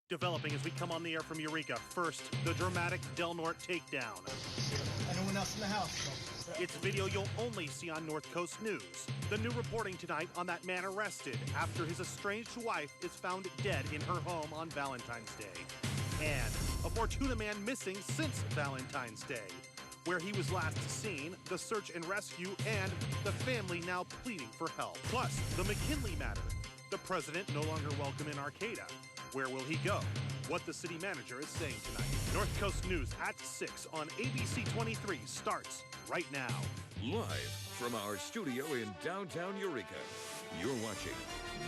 Developing as we come on the air from Eureka. First, the dramatic Del Norte takedown. Anyone else in the house? It's video you'll only see on North Coast News. The new reporting tonight on that man arrested after his estranged wife is found dead in her home on Valentine's Day. And a Fortuna man missing since Valentine's Day. Where he was last seen, the search and rescue, and the family now pleading for help. Plus, the McKinley matter. The president no longer welcome in Arcata. Where will he go? What the city manager is saying tonight. North Coast News at 6 on ABC 23 starts right now. Live from our studio in downtown Eureka, you're watching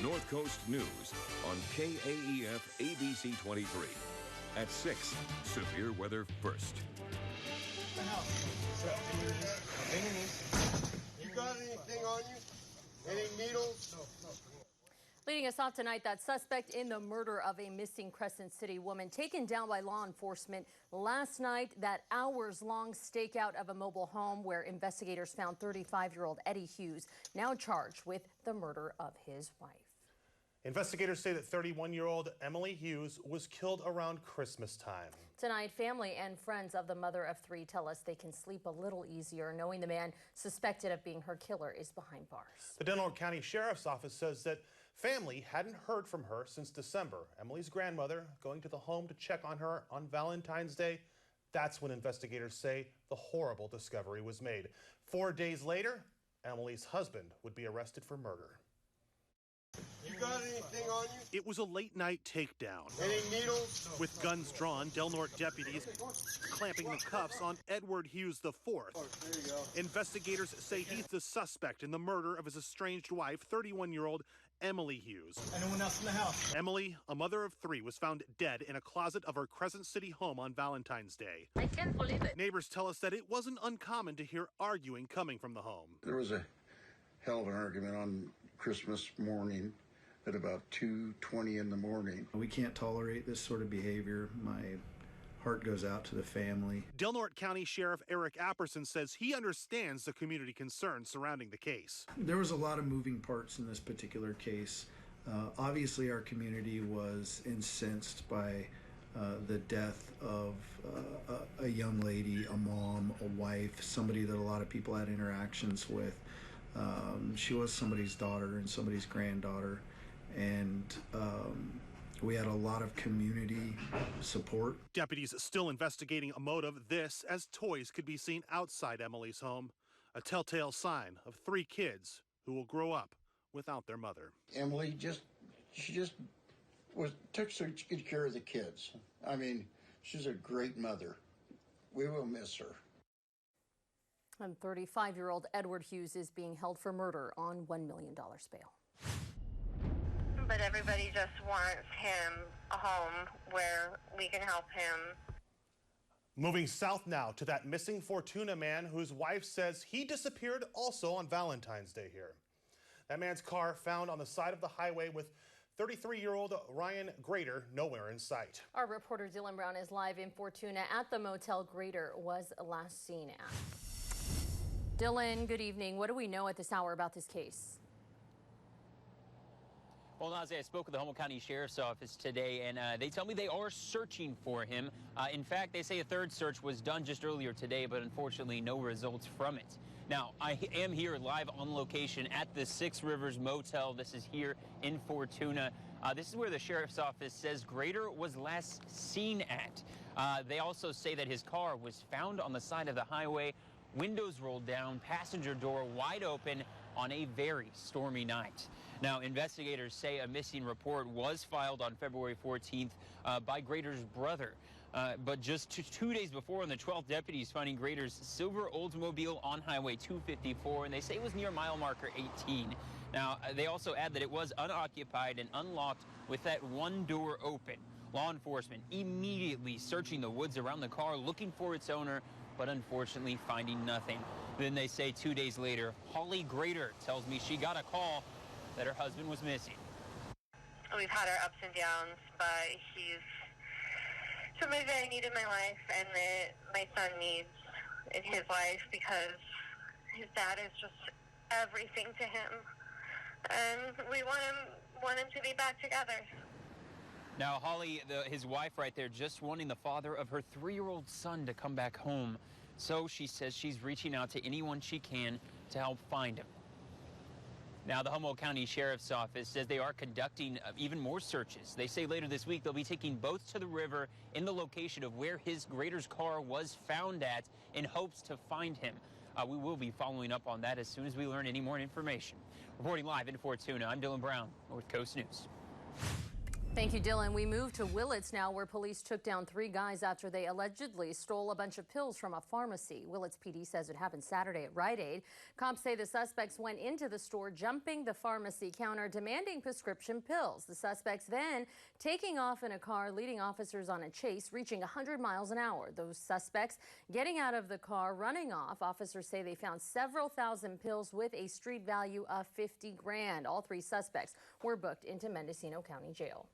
North Coast News on KAEF ABC 23. At 6, severe weather first. The house. You got anything on you? Any needles? No. Leading us off tonight, that suspect in the murder of a missing Crescent City woman taken down by law enforcement last night. That hours-long stakeout of a mobile home where investigators found 35-year-old Eddie Hughes, now charged with the murder of his wife. Investigators say that 31-year-old Emily Hughes was killed around Christmas time. Tonight, family and friends of the mother of three tell us they can sleep a little easier knowing the man suspected of being her killer is behind bars. The Del Norte County Sheriff's Office says that family hadn't heard from her since December. Emily's grandmother going to the home to check on her on Valentine's Day. That's when investigators say the horrible discovery was made. 4 days later, Emily's husband would be arrested for murder. You got anything on you? It was a late-night takedown. Any needles? With guns drawn, Del Norte deputies clamping the cuffs on Edward Hughes IV. There you go. Investigators say he's the suspect in the murder of his estranged wife, 31-year-old Emily Hughes. Anyone else in the house? Emily, a mother of three, was found dead in a closet of her Crescent City home on Valentine's Day. I can't believe it. Neighbors tell us that it wasn't uncommon to hear arguing coming from the home. There was a hell of an argument on Christmas morning at about 2:20 in the morning. We can't tolerate this sort of behavior. My heart goes out to the family. Del Norte County Sheriff Eric Apperson says he understands the community concerns surrounding the case. There was a lot of moving parts in this particular case. Obviously, our community was incensed by the death of a young lady, a mom, a wife, somebody that a lot of people had interactions with. She was somebody's daughter and somebody's granddaughter, and we had a lot of community support. Deputies still investigating a motive. This as toys could be seen outside Emily's home, a telltale sign of three kids who will grow up without their mother. Emily took such good care of the kids. I mean, she's a great mother. We will miss her. And 35-year-old Edward Hughes is being held for murder on $1 million bail. But everybody just wants him a home where we can help him. Moving south now to that missing Fortuna man whose wife says he disappeared also on Valentine's Day here. That man's car found on the side of the highway with 33-year-old Ryan Grader nowhere in sight. Our reporter Dylan Brown is live in Fortuna at the motel Grader was last seen at. Dylan, good evening. What do we know at this hour about this case? Well, Nazy, I spoke with the Humboldt County Sheriff's Office today, and they tell me they are searching for him. In fact, they say a third search was done just earlier today, but unfortunately no results from it. Now, I am here live on location at the Six Rivers Motel. This is here in Fortuna. This is where the Sheriff's Office says Grader was last seen at. They also say that his car was found on the side of the highway, windows rolled down, passenger door wide open on a very stormy night. Now, investigators say a missing report was filed on February 14th by Grader's brother. But just 2 days before, on the 12th, deputies finding Grader's silver Oldsmobile on Highway 254, and they say it was near mile marker 18. Now, they also add that it was unoccupied and unlocked with that one door open. Law enforcement immediately searching the woods around the car, looking for its owner, but unfortunately finding nothing. Then they say 2 days later, Holly Grader tells me she got a call that her husband was missing. We've had our ups and downs, but he's somebody that I need in my life and that my son needs in his life because his dad is just everything to him. And we want him to be back together. Now, Holly, his wife right there, just wanting the father of her 3-year-old son to come back home. So she says she's reaching out to anyone she can to help find him. Now, the Humboldt County Sheriff's Office says they are conducting even more searches. They say later this week they'll be taking boats to the river in the location of where his Grader's car was found at in hopes to find him. We will be following up on that as soon as we learn any more information. Reporting live in Fortuna, I'm Dylan Brown, North Coast News. Thank you, Dylan. We move to Willits now, where police took down 3 guys after they allegedly stole a bunch of pills from a pharmacy. Willits PD says it happened Saturday at Rite Aid. Cops say the suspects went into the store, jumping the pharmacy counter, demanding prescription pills. The suspects then taking off in a car, leading officers on a chase, reaching 100 miles an hour. Those suspects getting out of the car, running off. Officers say they found several thousand pills with a street value of 50 grand. All 3 suspects were booked into Mendocino County Jail.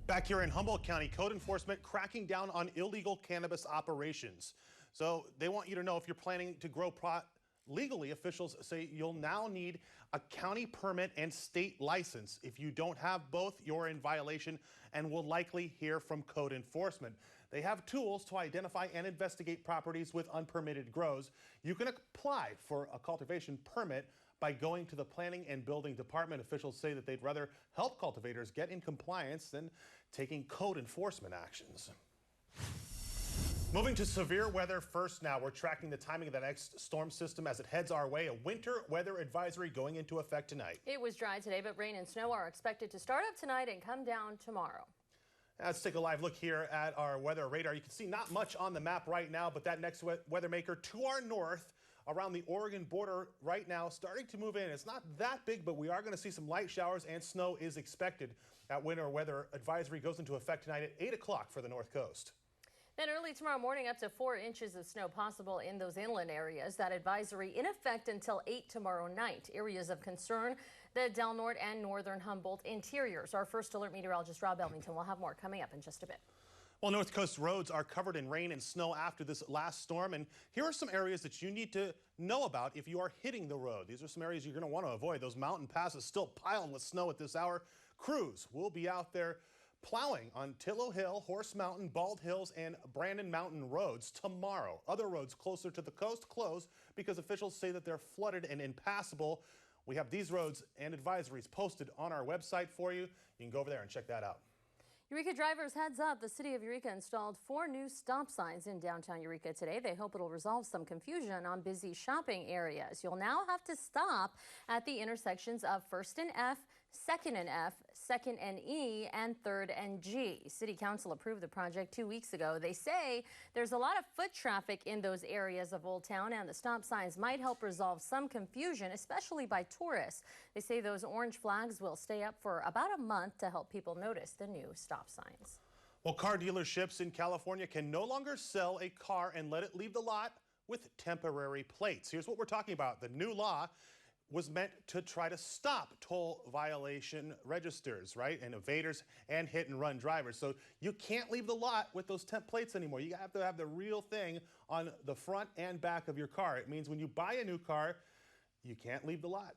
Back here in Humboldt County, code enforcement cracking down on illegal cannabis operations. So they want you to know if you're planning to grow pot legally, officials say you'll now need a county permit and state license. If you don't have both, you're in violation and will likely hear from code enforcement. They have tools to identify and investigate properties with unpermitted grows. You can apply for a cultivation permit by going to the Planning and Building Department. Officials say that they'd rather help cultivators get in compliance than taking code enforcement actions. Moving to severe weather first now. We're tracking the timing of the next storm system as it heads our way. A winter weather advisory going into effect tonight. It was dry today, but rain and snow are expected to start up tonight and come down tomorrow. Let's take a live look here at our weather radar. You can see not much on the map right now, but that next weather maker to our north around the Oregon border right now starting to move in. It's not that big, but we are going to see some light showers and snow is expected. That winter weather advisory goes into effect tonight at 8 o'clock for the North Coast. Then early tomorrow morning, up to 4 inches of snow possible in those inland areas. That advisory in effect until 8 tomorrow night. Areas of concern, the Del Norte and northern Humboldt interiors. Our first alert meteorologist, Rob Elmington, will have more coming up in just a bit. Well, North Coast roads are covered in rain and snow after this last storm, and here are some areas that you need to know about if you are hitting the road. These are some areas you're going to want to avoid. Those mountain passes still piling with snow at this hour. Crews will be out there plowing on Tillow Hill, Horse Mountain, Bald Hills, and Brandon Mountain roads tomorrow. Other roads closer to the coast close because officials say that they're flooded and impassable. We have these roads and advisories posted on our website for you. You can go over there and check that out. Eureka drivers, heads up. The city of Eureka installed 4 new stop signs in downtown Eureka today. They hope it'll resolve some confusion on busy shopping areas. You'll now have to stop at the intersections of 1st and F, 2nd and F, 2nd and E, and 3rd and G. City Council approved the project 2 weeks ago. They say there's a lot of foot traffic in those areas of Old Town, and the stop signs might help resolve some confusion, especially by tourists. They say those orange flags will stay up for about a month to help people notice the new stop signs. Well, car dealerships in California can no longer sell a car and let it leave the lot with temporary plates. Here's what we're talking about. The new law was meant to try to stop toll violation registers, right? And evaders and hit and run drivers. So you can't leave the lot with those temp plates anymore. You have to have the real thing on the front and back of your car. It means when you buy a new car, you can't leave the lot.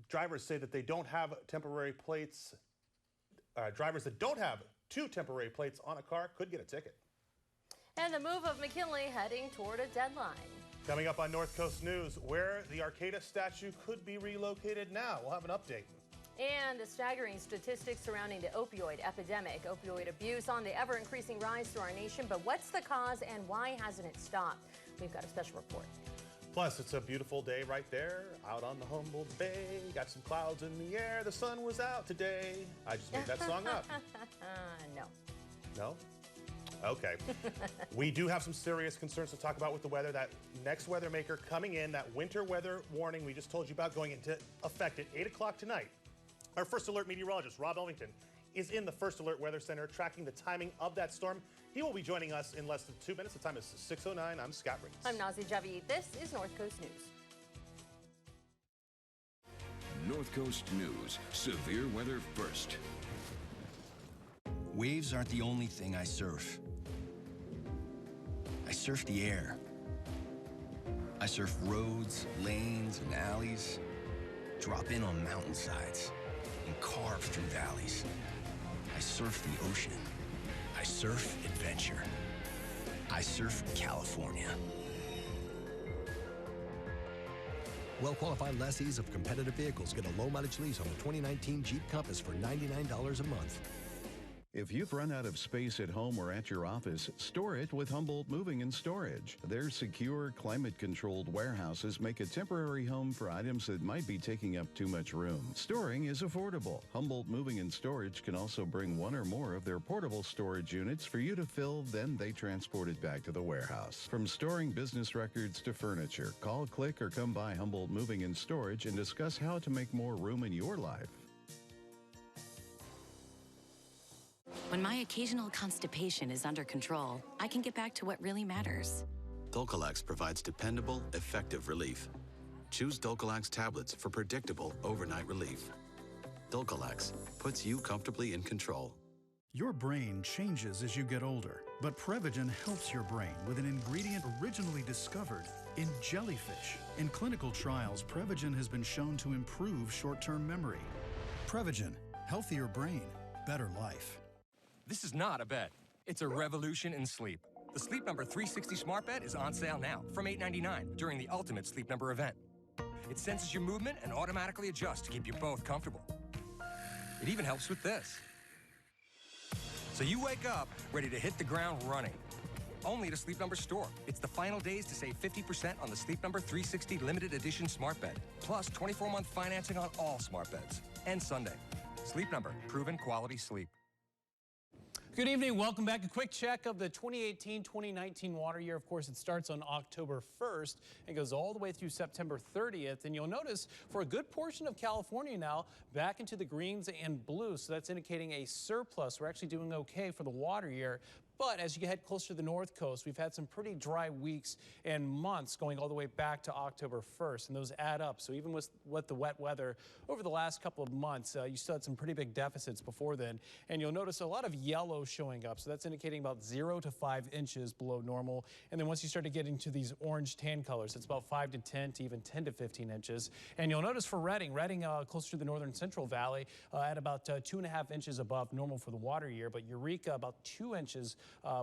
Drivers say that they don't have temporary plates. Drivers that don't have 2 temporary plates on a car could get a ticket. And the move of McKinley heading toward a deadline. Coming up on North Coast News, where the Arcata statue could be relocated now. We'll have an update. And the staggering statistics surrounding the opioid epidemic. Opioid abuse on the ever-increasing rise through our nation. But what's the cause and why hasn't it stopped? We've got a special report. Plus, it's a beautiful day right there out on the Humboldt Bay. Got some clouds in the air. The sun was out today. I just made that song up. No. No? Okay. We do have some serious concerns to talk about with the weather. That next weather maker coming in, that winter weather warning we just told you about going into effect at 8 o'clock tonight. Our first alert meteorologist, Rob Elmington, is in the First Alert Weather Center tracking the timing of that storm. He will be joining us in less than 2 minutes. The time is 6:09. I'm Scott Reeds. I'm Nazy. This is North Coast News. North Coast News, severe weather first. Waves aren't the only thing I surf. I surf the air. I surf roads, lanes, and alleys, drop in on mountainsides, and carve through valleys. I surf the ocean. I surf adventure. I surf California. Well-qualified lessees of competitive vehicles get a low-mileage lease on the 2019 Jeep Compass for $99 a month. If you've run out of space at home or at your office, store it with Humboldt Moving and Storage. Their secure, climate-controlled warehouses make a temporary home for items that might be taking up too much room. Storing is affordable. Humboldt Moving and Storage can also bring one or more of their portable storage units for you to fill, then they transport it back to the warehouse. From storing business records to furniture, call, click, or come by Humboldt Moving and Storage and discuss how to make more room in your life. When my occasional constipation is under control, I can get back to what really matters. Dulcolax provides dependable, effective relief. Choose Dulcolax tablets for predictable overnight relief. Dulcolax puts you comfortably in control. Your brain changes as you get older, but Prevagen helps your brain with an ingredient originally discovered in jellyfish. In clinical trials, Prevagen has been shown to improve short-term memory. Prevagen, healthier brain, better life. This is not a bed. It's a revolution in sleep. The Sleep Number 360 Smart Bed is on sale now from $8.99 during the Ultimate Sleep Number event. It senses your movement and automatically adjusts to keep you both comfortable. It even helps with this. So you wake up ready to hit the ground running. Only at a Sleep Number store. It's the final days to save 50% on the Sleep Number 360 Limited Edition Smart Bed. Plus 24-month financing on all smart beds. And Sunday. Sleep Number. Proven quality sleep. Good evening. Welcome back. A quick check of the 2018-2019 water year. Of course, it starts on October 1st and goes all the way through September 30th. And you'll notice for a good portion of California now, back into the greens and blues. So that's indicating a surplus. We're actually doing okay for the water year. But as you head closer to the north coast, we've had some pretty dry weeks and months going all the way back to October 1st, and those add up. So even with the wet weather over the last couple of months, you still had some pretty big deficits before then. And you'll notice a lot of yellow showing up. So that's indicating about 0 to 5 inches below normal. And then once you start to get into these orange tan colors, it's about 5 to 10 to even 10 to 15 inches. And you'll notice for Redding closer to the northern central valley at about 2.5 inches above normal for the water year, but Eureka about 2 inches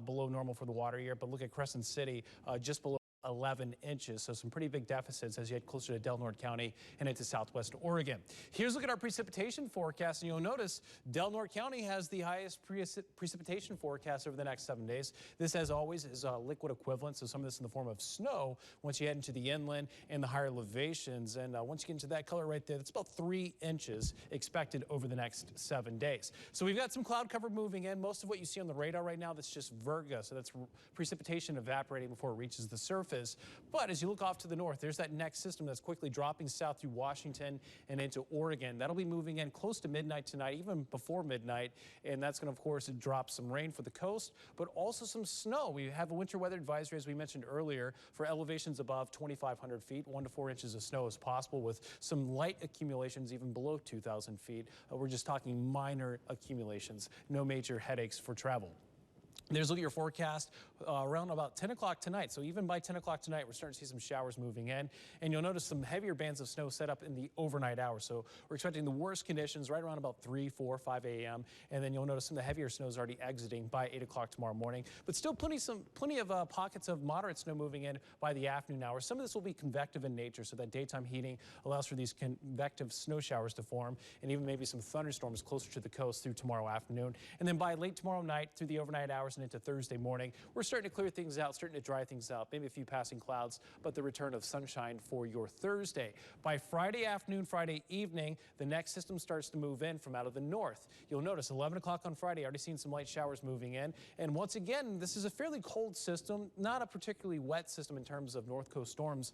below normal for the water year. But look at Crescent City just below 11 inches. So some pretty big deficits as you head closer to Del Norte County and into southwest Oregon. Here's a look at our precipitation forecast, and you'll notice Del Norte County has the highest precipitation forecast over the next 7 days. This, as always, is a liquid equivalent, so some of this in the form of snow once you head into the inland and the higher elevations. And once you get into that color right there, that's about 3 inches expected over the next 7 days. So we've got some cloud cover moving in. Most of what you see on the radar right now, that's just virga, so that's precipitation evaporating before it reaches the surface. But as you look off to the north, there's that next system that's quickly dropping south through Washington and into Oregon. That'll be moving in close to midnight tonight, even before midnight, and that's going to, of course, drop some rain for the coast, but also some snow. We have a winter weather advisory, as we mentioned earlier, for elevations above 2,500 feet. 1 to 4 inches of snow is possible with some light accumulations even below 2,000 feet. We're just talking minor accumulations, no major headaches for travel. There's a look at your forecast around about 10 o'clock tonight. So even by 10 o'clock tonight, we're starting to see some showers moving in. And you'll notice some heavier bands of snow set up in the overnight hours. So we're expecting the worst conditions right around about 3, 4, 5 a.m. And then you'll notice some of the heavier snow is already exiting by 8 o'clock tomorrow morning. But still plenty of pockets of moderate snow moving in by the afternoon hours. Some of this will be convective in nature, so that daytime heating allows for these convective snow showers to form, and even maybe some thunderstorms closer to the coast through tomorrow afternoon. And then by late tomorrow night through the overnight hours and into Thursday morning, we're starting to clear things out, starting to dry things out, maybe a few passing clouds, but the return of sunshine for your Thursday. By Friday afternoon, Friday evening, the next system starts to move in from out of the north. You'll notice 11 o'clock on Friday, already seen some light showers moving in. And once again, this is a fairly cold system, not a particularly wet system in terms of north coast storms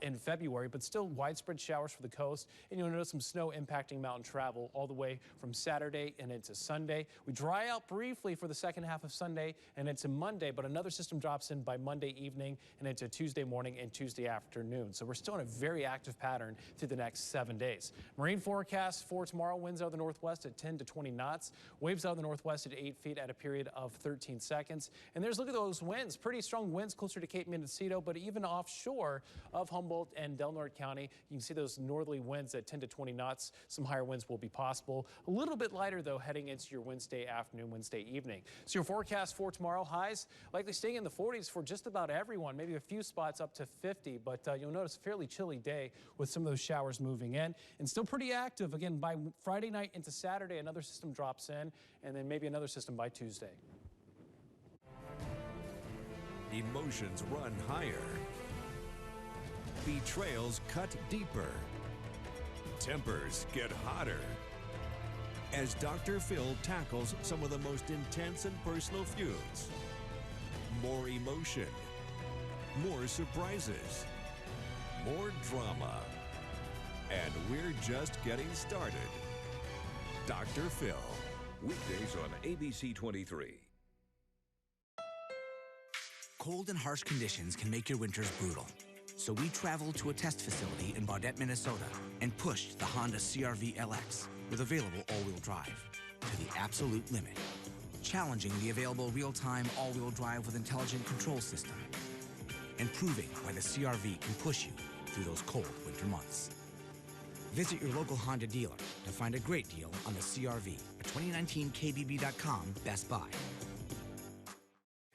in February, but still widespread showers for the coast. And you'll notice some snow impacting mountain travel all the way from Saturday and into Sunday. We dry out briefly for the second half of Sunday, Tuesday and into Monday, but another system drops in by Monday evening and into Tuesday morning and Tuesday afternoon. So we're still in a very active pattern through the next 7 days. Marine forecast for tomorrow, winds out of the northwest at 10 to 20 knots, waves out of the northwest at 8 feet at a period of 13 seconds. And look at those winds, pretty strong winds closer to Cape Mendocino, but even offshore of Humboldt and Del Norte County, you can see those northerly winds at 10 to 20 knots. Some higher winds will be possible. A little bit lighter, though, heading into your Wednesday afternoon, Wednesday evening. So your forecast for tomorrow, highs likely staying in the 40s for just about everyone, maybe a few spots up to 50, but you'll notice a fairly chilly day with some of those showers moving in. And still pretty active. Again, by Friday night into Saturday, another system drops in, and then maybe another system by Tuesday. Emotions run higher. Betrayals cut deeper. Tempers get hotter. As Dr. Phil tackles some of the most intense and personal feuds. More emotion. More surprises. More drama. And we're just getting started. Dr. Phil. Weekdays on ABC 23. Cold and harsh conditions can make your winters brutal. So we traveled to a test facility in Baudette, Minnesota, and pushed the Honda CR-V LX with available all-wheel drive to the absolute limit, challenging the available real-time all-wheel drive with intelligent control system, and proving why the CR-V can push you through those cold winter months. Visit your local Honda dealer to find a great deal on the CR-V at 2019kbb.com Best Buy.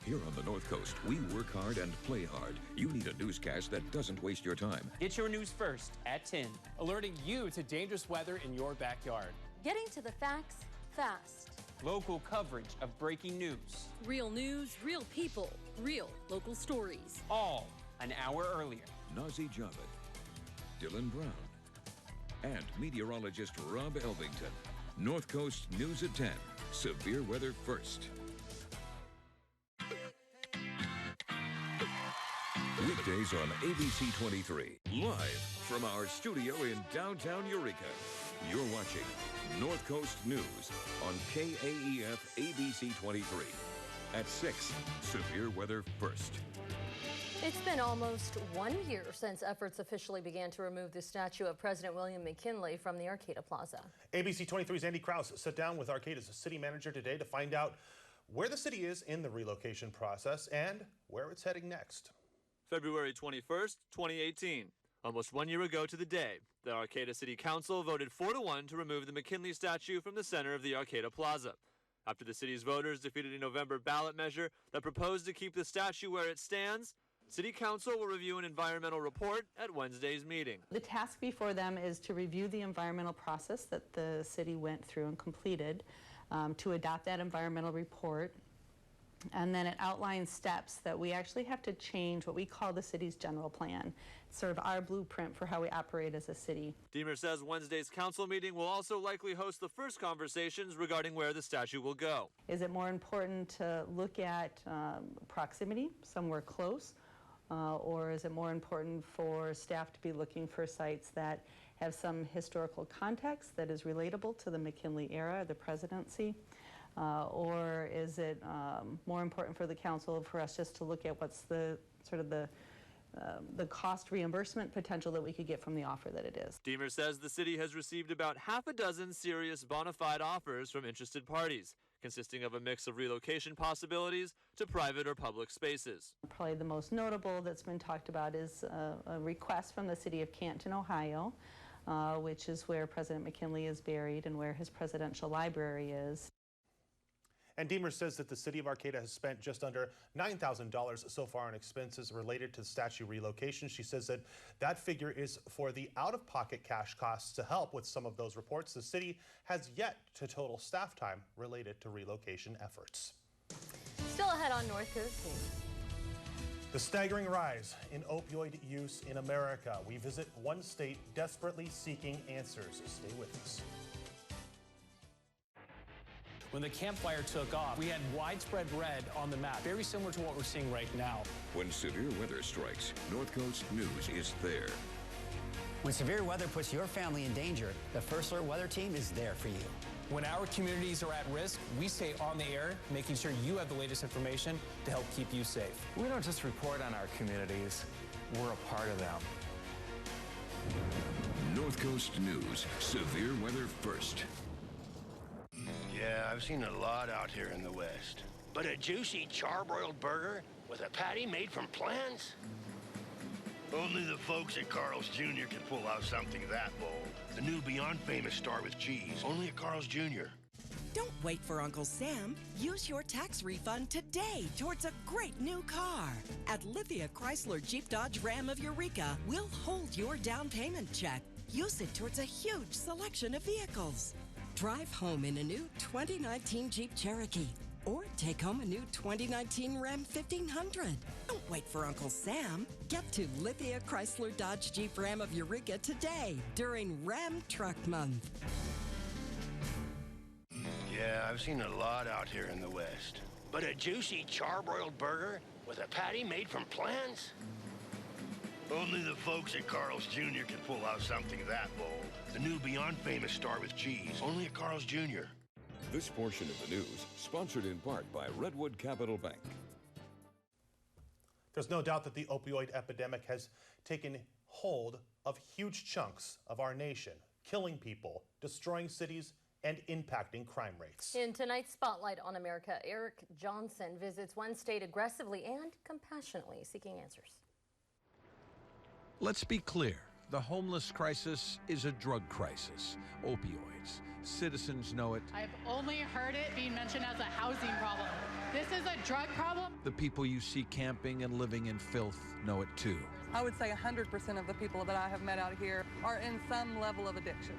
Here on the North Coast, we work hard and play hard. You need a newscast that doesn't waste your time. Get your news first at 10. Alerting you to dangerous weather in your backyard. Getting to the facts fast. Local coverage of breaking news. Real news, real people, real local stories. All an hour earlier. Nazy, Dylan Brown, and meteorologist Rob Elvington. North Coast News at 10. Severe weather first. Weekdays on ABC 23. Live from our studio in downtown Eureka. You're watching North Coast News on KAEF ABC 23. At 6, severe weather first. It's been almost 1 year since efforts officially began to remove the statue of President William McKinley from the Arcata Plaza. ABC 23's Andy Krause sat down with Arcata's city manager today to find out where the city is in the relocation process and where it's heading next. February 21st, 2018. Almost 1 year ago to the day, the Arcata City Council voted 4-1 to remove the McKinley statue from the center of the Arcata Plaza. After the city's voters defeated a November ballot measure that proposed to keep the statue where it stands, City Council will review an environmental report at Wednesday's meeting. The task before them is to review the environmental process that the city went through and completed, to adopt that environmental report. And then it outlines steps that we actually have to change what we call the city's general plan, sort of our blueprint for how we operate as a city. Deemer says Wednesday's council meeting will also likely host the first conversations regarding where the statue will go. Is it more important to look at proximity, somewhere close, or is it more important for staff to be looking for sites that have some historical context that is relatable to the McKinley era, the presidency? Or is it more important for the council for us just to look at what's the sort of the cost reimbursement potential that we could get from the offer that it is? Deemer says the city has received about half a dozen serious bona fide offers from interested parties, consisting of a mix of relocation possibilities to private or public spaces. Probably the most notable that's been talked about is a request from the city of Canton, Ohio, which is where President McKinley is buried and where his presidential library is. And Deemer says that the city of Arcata has spent just under $9,000 so far on expenses related to statue relocation. She says that that figure is for the out-of-pocket cash costs to help with some of those reports. The city has yet to total staff time related to relocation efforts. Still ahead on North Coast News. The staggering rise in opioid use in America. We visit one state desperately seeking answers. Stay with us. When the campfire took off, we had widespread red on the map, very similar to what we're seeing right now. When severe weather strikes, North Coast News is there. When severe weather puts your family in danger, the First Alert Weather Team is there for you. When our communities are at risk, we stay on the air, making sure you have the latest information to help keep you safe. We don't just report on our communities, we're a part of them. North Coast News, severe weather first. Yeah, I've seen a lot out here in the West. But a juicy charbroiled burger with a patty made from plants? Only the folks at Carl's Jr. can pull out something that bold. The new Beyond Famous Star with cheese, only at Carl's Jr. Don't wait for Uncle Sam. Use your tax refund today towards a great new car. At Lithia Chrysler Jeep Dodge Ram of Eureka, we'll hold your down payment check. Use it towards a huge selection of vehicles. Drive home in a new 2019 Jeep Cherokee. Or take home a new 2019 Ram 1500. Don't wait for Uncle Sam. Get to Lithia Chrysler Dodge Jeep Ram of Eureka today during Ram Truck Month. Yeah, I've seen a lot out here in the West. But a juicy charbroiled burger with a patty made from plants? Only the folks at Carl's Jr. can pull out something that bold. The new Beyond Famous Star with cheese, only at Carl's Jr. This portion of the news, sponsored in part by Redwood Capital Bank. There's no doubt that the opioid epidemic has taken hold of huge chunks of our nation, killing people, destroying cities, and impacting crime rates. In tonight's Spotlight on America, Eric Johnson visits one state aggressively and compassionately seeking answers. Let's be clear. The homeless crisis is a drug crisis. Opioids. Citizens know it. I've only heard it being mentioned as a housing problem. This is a drug problem. The people you see camping and living in filth know it too. I would say 100% of the people that I have met out here are in some level of addiction.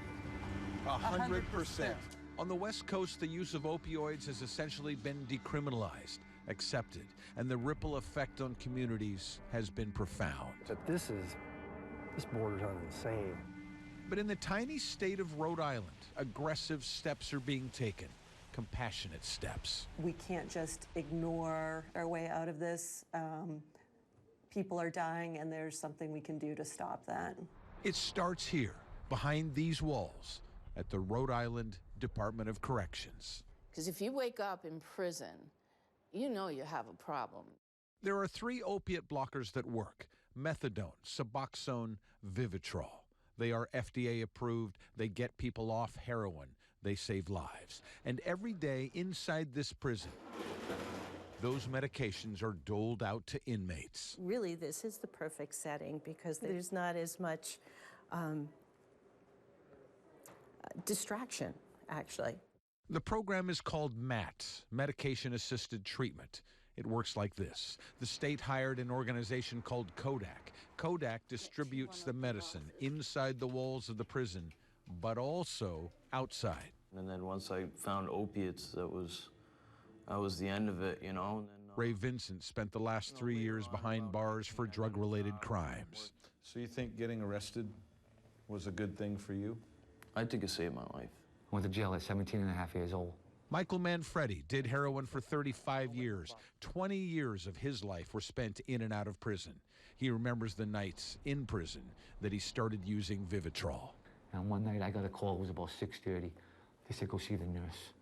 100%. On the West Coast, the use of opioids has essentially been decriminalized, accepted, and the ripple effect on communities has been profound. This borders on insane. But in the tiny state of Rhode Island, aggressive steps are being taken, compassionate steps. We can't just ignore our way out of this. People are dying, and there's something we can do to stop that. It starts here, behind these walls, at the Rhode Island Department of Corrections. Because if you wake up in prison, you know you have a problem. There are 3 opiate blockers that work: methadone, Suboxone, Vivitrol. They are FDA approved. They get people off heroin. They save lives. And every day inside this prison, those medications are doled out to inmates. Really, this is the perfect setting because there's not as much distraction, actually. The program is called MAT, Medication-Assisted Treatment. It works like this. The state hired an organization called Kodak. Kodak distributes the medicine inside the walls of the prison, but also outside. And then once I found opiates, that was the end of it, you know. And then, Ray Vincent spent the last 3 years behind bars for drug-related crimes. So you think getting arrested was a good thing for you? I think it saved my life. I went to jail at 17 and a half years old. Michael Manfredi did heroin for 35 years. 20 years of his life were spent in and out of prison. He remembers the nights in prison that he started using Vivitrol. And one night I got a call, it was about 6:30. They said, go see the nurse.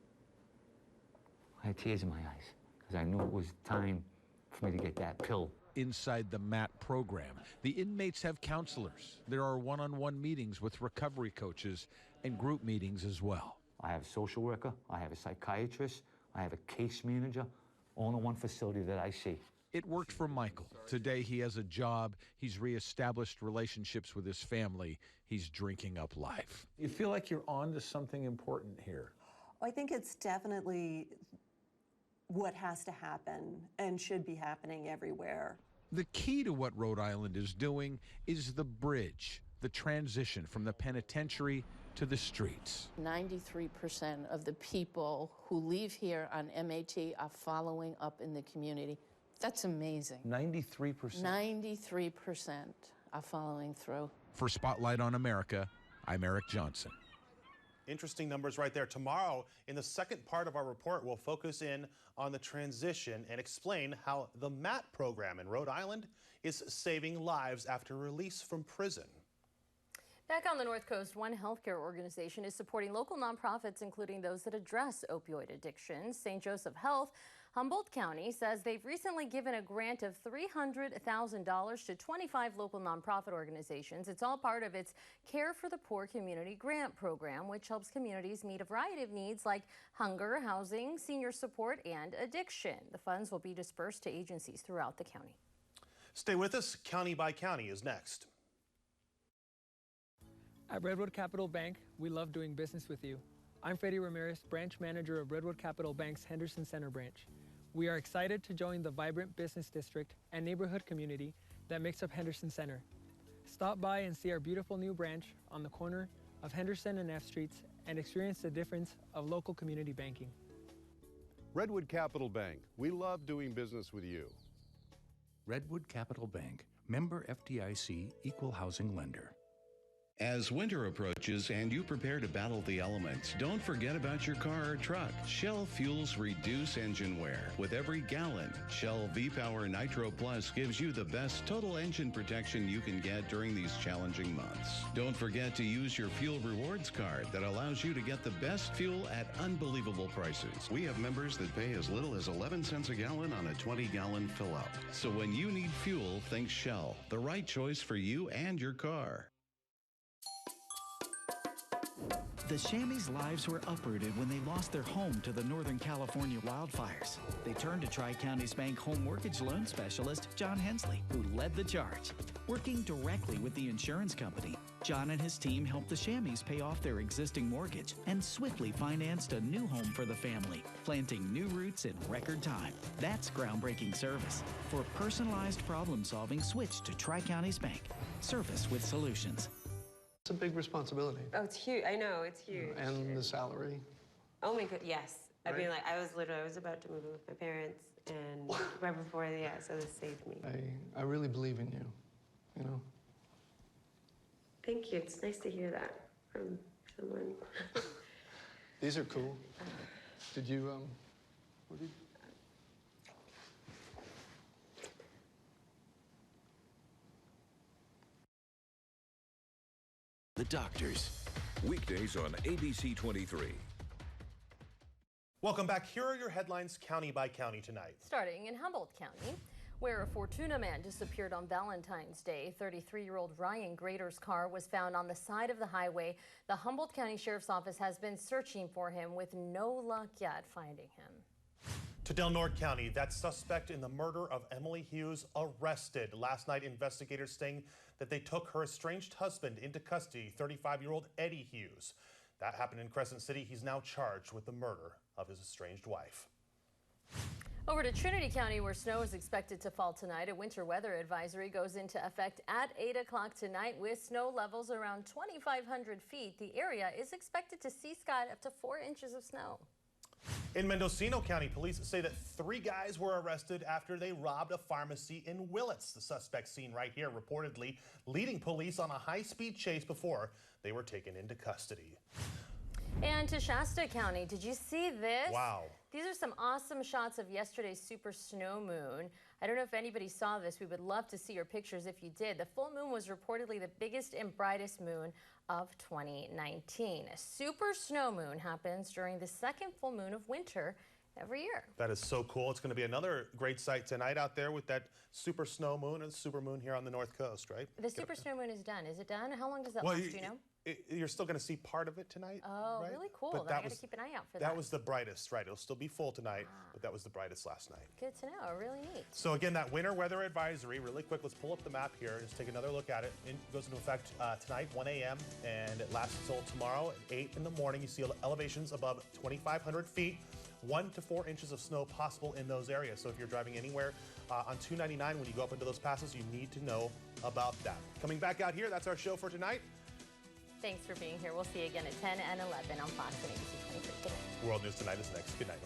I had tears in my eyes because I knew it was time for me to get that pill. Inside the MAT program, the inmates have counselors. There are one-on-one meetings with recovery coaches and group meetings as well. I have a social worker, I have a psychiatrist, I have a case manager, all in one facility that I see. It worked for Michael. Today he has a job, he's reestablished relationships with his family, he's drinking up life. You feel like you're on to something important here? I think it's definitely what has to happen and should be happening everywhere. The key to what Rhode Island is doing is the bridge, the transition from the penitentiary to the streets. 93% of the people who leave here on MAT are following up in the community. That's amazing. 93%? 93% are following through. For Spotlight on America, I'm Eric Johnson. Interesting numbers right there. Tomorrow, in the second part of our report, we'll focus in on the transition and explain how the MAT program in Rhode Island is saving lives after release from prison. Back on the North Coast, one healthcare organization is supporting local nonprofits, including those that address opioid addictions. St. Joseph Health, Humboldt County, says they've recently given a grant of $300,000 to 25 local nonprofit organizations. It's all part of its Care for the Poor Community Grant Program, which helps communities meet a variety of needs like hunger, housing, senior support, and addiction. The funds will be dispersed to agencies throughout the county. Stay with us. County by County is next. At Redwood Capital Bank, we love doing business with you. I'm Freddie Ramirez, branch manager of Redwood Capital Bank's Henderson Center branch. We are excited to join the vibrant business district and neighborhood community that makes up Henderson Center. Stop by and see our beautiful new branch on the corner of Henderson and F Streets and experience the difference of local community banking. Redwood Capital Bank, we love doing business with you. Redwood Capital Bank, member FDIC, equal housing lender. As winter approaches and you prepare to battle the elements, don't forget about your car or truck. Shell fuels reduce engine wear. With every gallon, Shell V-Power Nitro Plus gives you the best total engine protection you can get during these challenging months. Don't forget to use your fuel rewards card that allows you to get the best fuel at unbelievable prices. We have members that pay as little as 11 cents a gallon on a 20-gallon fill-up. So when you need fuel, think Shell, the right choice for you and your car. The Shammies' lives were uprooted when they lost their home to the Northern California wildfires. They turned to Tri-Counties Bank home mortgage loan specialist John Hensley, who led the charge. Working directly with the insurance company, John and his team helped the Shammies pay off their existing mortgage and swiftly financed a new home for the family, planting new roots in record time. That's groundbreaking service. For personalized problem solving, switch to Tri-Counties Bank. Service with solutions. It's a big responsibility. Oh, it's huge. I know, it's huge. And the salary. Oh my god, yes. Right? I mean, like, I was about to move in with my parents, and right before, yeah, so this saved me. I really believe in you, you know? Thank you. It's nice to hear that from someone. These are cool. Did you, what did you... The Doctors. Weekdays on ABC 23. Welcome back. Here are your headlines county by county tonight. Starting in Humboldt County, where a Fortuna man disappeared on Valentine's Day. 33-year-old Ryan Grader's car was found on the side of the highway. The Humboldt County Sheriff's Office has been searching for him with no luck yet finding him. To Del Norte County, that suspect in the murder of Emily Hughes arrested. Last night, investigators saying that they took her estranged husband into custody, 35-year-old Eddie Hughes. That happened in Crescent City. He's now charged with the murder of his estranged wife. Over to Trinity County, where snow is expected to fall tonight. A winter weather advisory goes into effect at 8 o'clock tonight with snow levels around 2,500 feet. The area is expected to see, Scott, up to 4 inches of snow. In Mendocino County, police say that 3 guys were arrested after they robbed a pharmacy in Willits. The suspect seen right here reportedly leading police on a high-speed chase before they were taken into custody. And to Shasta County, did you see this? Wow. These are some awesome shots of yesterday's super snow moon. I don't know if anybody saw this. We would love to see your pictures if you did. The full moon was reportedly the biggest and brightest moon of 2019. A super snow moon happens during the second full moon of winter every year. That is so cool. It's going to be another great sight tonight out there with that super snow moon and super moon here on the North Coast, right? The super snow moon is done. Is it done? How long does that last, do you know? You're still going to see part of it tonight. Oh, right? really cool. But then I got to keep an eye out for that. That was the brightest, right? It'll still be full tonight, but that was the brightest last night. Good to know. Really neat. So again, that winter weather advisory, really quick, let's pull up the map here and just take another look at it. It goes into effect tonight, 1 a.m., and it lasts until tomorrow at 8 in the morning. You see elevations above 2,500 feet. 1 to 4 inches of snow possible in those areas. So if you're driving anywhere on 299 when you go up into those passes, you need to know about that. Coming back out here, that's our show for tonight. Thanks for being here. We'll see you again at 10 and 11 on Fox and ABC 23 tonight. World News Tonight is next. Good night.